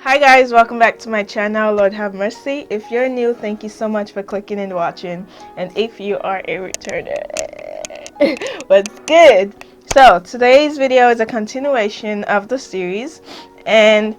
Hi guys, welcome back to my channel, Lord Have Mercy. If you're new, thank you so much for clicking and watching. And if you are a returner, what's good? So today's video is a continuation of the series, and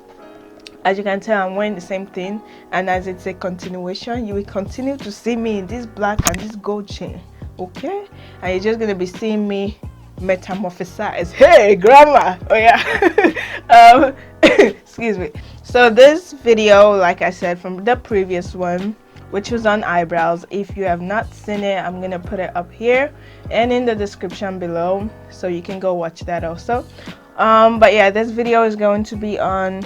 as you can tell, I'm wearing the same thing, and as it's a continuation, you will continue to see me in this black and this gold chain, okay? And you're just gonna be seeing me metamorphosize. Hey grandma, oh yeah. Excuse me. So this video, like I said from the previous one, which was on eyebrows, if you have not seen it, I'm gonna put it up here and in the description below, so you can go watch that also. But yeah, this video is going to be on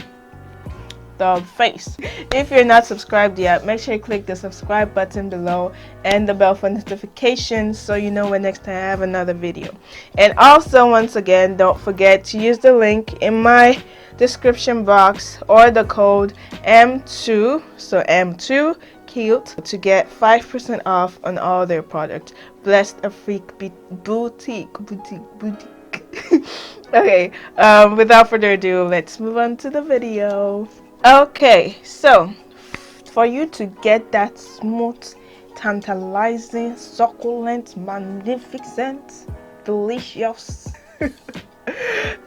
the face. If you're not subscribed yet, make sure you click the subscribe button below and the bell for notifications so you know when next time I have another video. And also, once again, don't forget to use the link in my description box or the code M2, so M2 cute, to get 5% off on all their products. Blessed Afrique boutique. Okay, without further ado, let's move on to the video. Okay, so for you to get that smooth, tantalizing, succulent, magnificent, delicious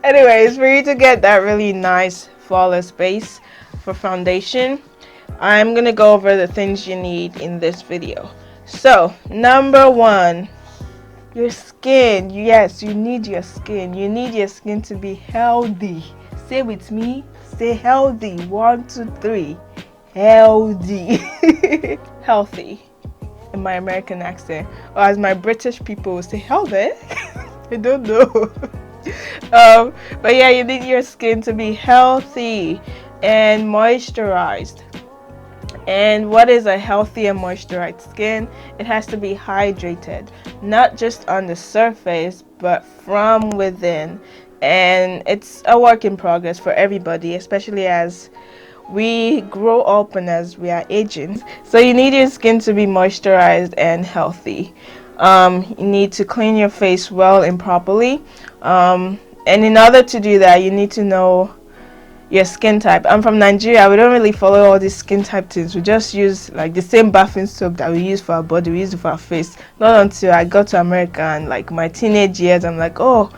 anyways, for you to get that really nice flawless base for foundation, I'm gonna go over the things you need in this video. So number one, your skin. Yes, you need your skin. You need your skin to be healthy. Say with me, say healthy. 1 2 3, healthy. Healthy in my American accent, or as my British people say, healthy. I don't know. But yeah, you need your skin to be healthy and moisturized. And what is a healthy and moisturized skin? It has to be hydrated, not just on the surface, but from within. And it's a work in progress for everybody, especially as we grow up and as we are aging. So you need your skin to be moisturized and healthy. You need to clean your face well and properly. And in order to do that, you need to know your skin type. I'm from Nigeria. We don't really follow all these skin type things. We just use like the same bathing soap that we use for our body, we use it for our face. Not until I got to America and like my teenage years, I'm like, oh.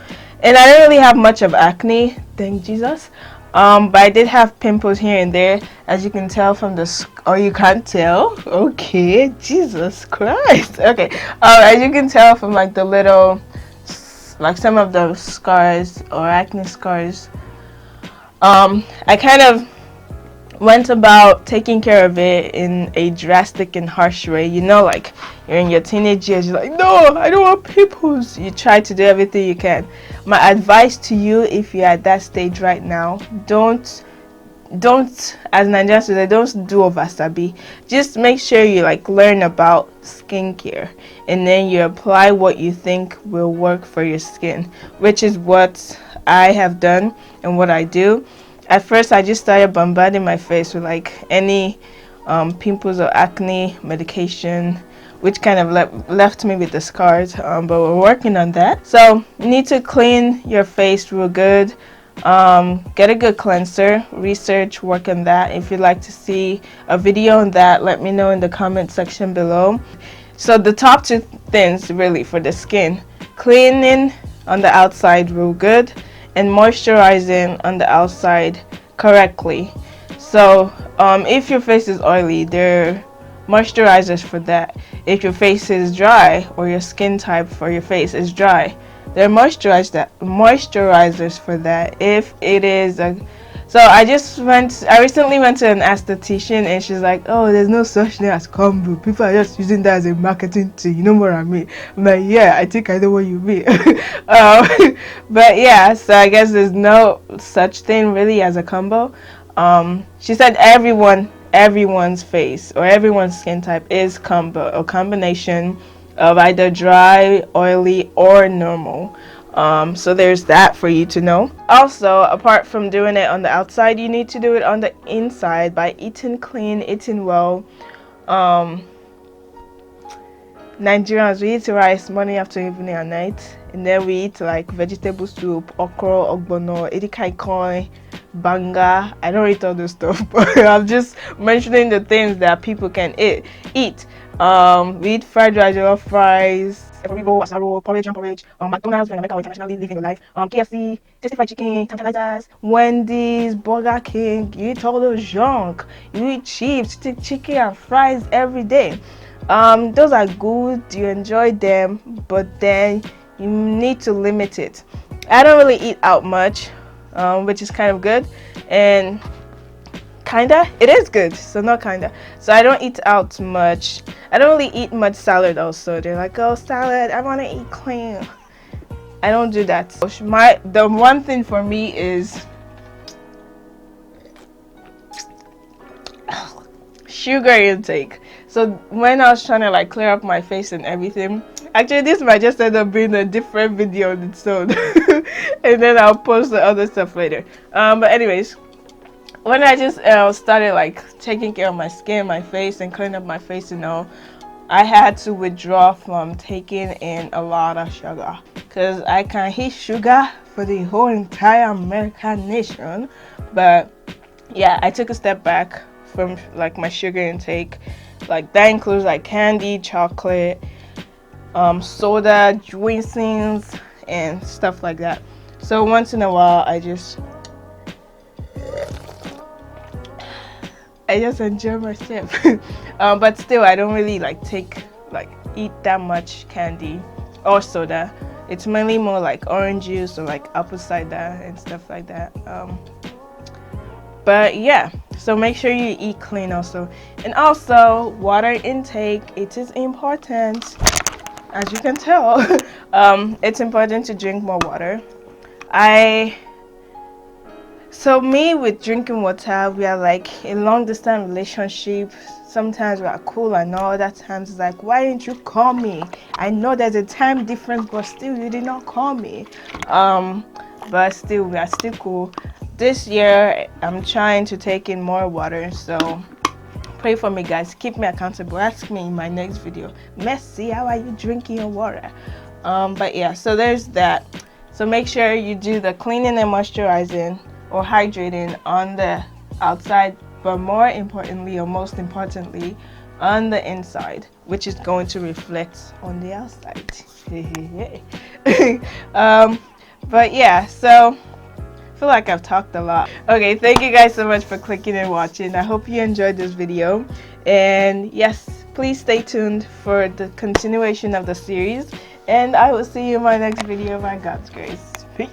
And I didn't really have much of acne, thank Jesus. But I did have pimples here and there, as you can tell from the or you can't tell. Okay, Jesus Christ. Okay, as you can tell from like the little, like some of the scars or acne scars. I kind of went about taking care of it in a drastic and harsh way. You know, like you're in your teenage years, you're like, no, I don't want pimples. You try to do everything you can. My advice to you, if you're at that stage right now, don't, as Nigerians say, don't do oversabi. Just make sure you like learn about skincare, and then you apply what you think will work for your skin, which is what I have done and what I do. At first, I just started bombarding my face with like any pimples or acne medication, which kind of left me with the scars, but we're working on that. So you need to clean your face real good. Get a good cleanser. Research, work on that. If you'd like to see a video on that, let me know in the comment section below. So the top two things really for the skin: cleaning on the outside real good and moisturizing on the outside correctly. So if your face is oily, there are moisturizers for that. If your face is dry, or your skin type for your face is dry, there are moisturizers for that. If it is so I recently went to an esthetician, and she's like, oh, there's no such thing as combo. People are just using that as a marketing thing. You know what I mean? I'm like, yeah, I think I know what you mean. But yeah, so I guess there's no such thing really as a combo. She said everyone's face or everyone's skin type is combo, a combination of either dry, oily, or normal. So there's that for you to know. Also, apart from doing it on the outside, you need to do it on the inside by eating clean, eating well. Nigerians, we eat rice morning, afternoon, evening, and night, and then we eat like vegetable soup, okra, ogbono, edikaikoi, banga. I don't eat all this stuff, but I'm just mentioning the things that people can eat. We eat fried rice, jollof fries, eforivo, asaro, porridge, and porridge. McDonald's, when America, internationally living your life. KFC, tasty fried chicken, tantalizers, Wendy's, Burger King. You eat all those junk. You eat chips, chicken and fries every day. Those are good. You enjoy them, but then you need to limit it. I don't really eat out much, which is kind of good, and kinda it is good, so not kinda. So I don't eat out much. I don't really eat much salad also. They're like, oh, salad, I want to eat clean. I don't do that. The one thing for me is sugar intake. So when I was trying to like clear up my face and everything, actually this might just end up being a different video on its own. And then I'll post the other stuff later. But anyways, when I just started like taking care of my skin, my face, and cleaning up my face, I had to withdraw from taking in a lot of sugar, because I can hit sugar for the whole entire American nation. But yeah, I took a step back from like my sugar intake. Like that includes like candy, chocolate, soda, juicings, and stuff like that. So once in a while I just enjoy myself. But still I don't really like eat that much candy or soda. It's mainly more like orange juice or like apple cider and stuff like that. But yeah, so make sure you eat clean also. And also water intake, it is important, as you can tell. It's important to drink more water. So me with drinking water, we are like a long distance relationship. Sometimes we are cool and all, other times it's like, why didn't you call me? I know there's a time difference, but still you did not call me. But still we are still cool. This year I'm trying to take in more water, so pray for me guys, keep me accountable. Ask me in my next video, Mercy, how are you drinking your water? But yeah, so there's that. So make sure you do the cleaning and moisturizing or hydrating on the outside, but more importantly, or most importantly, on the inside, which is going to reflect on the outside. But yeah, so I feel like I've talked a lot. Okay, thank you guys so much for clicking and watching. I hope you enjoyed this video, and yes, please stay tuned for the continuation of the series, and I will see you in my next video by God's grace. Peace.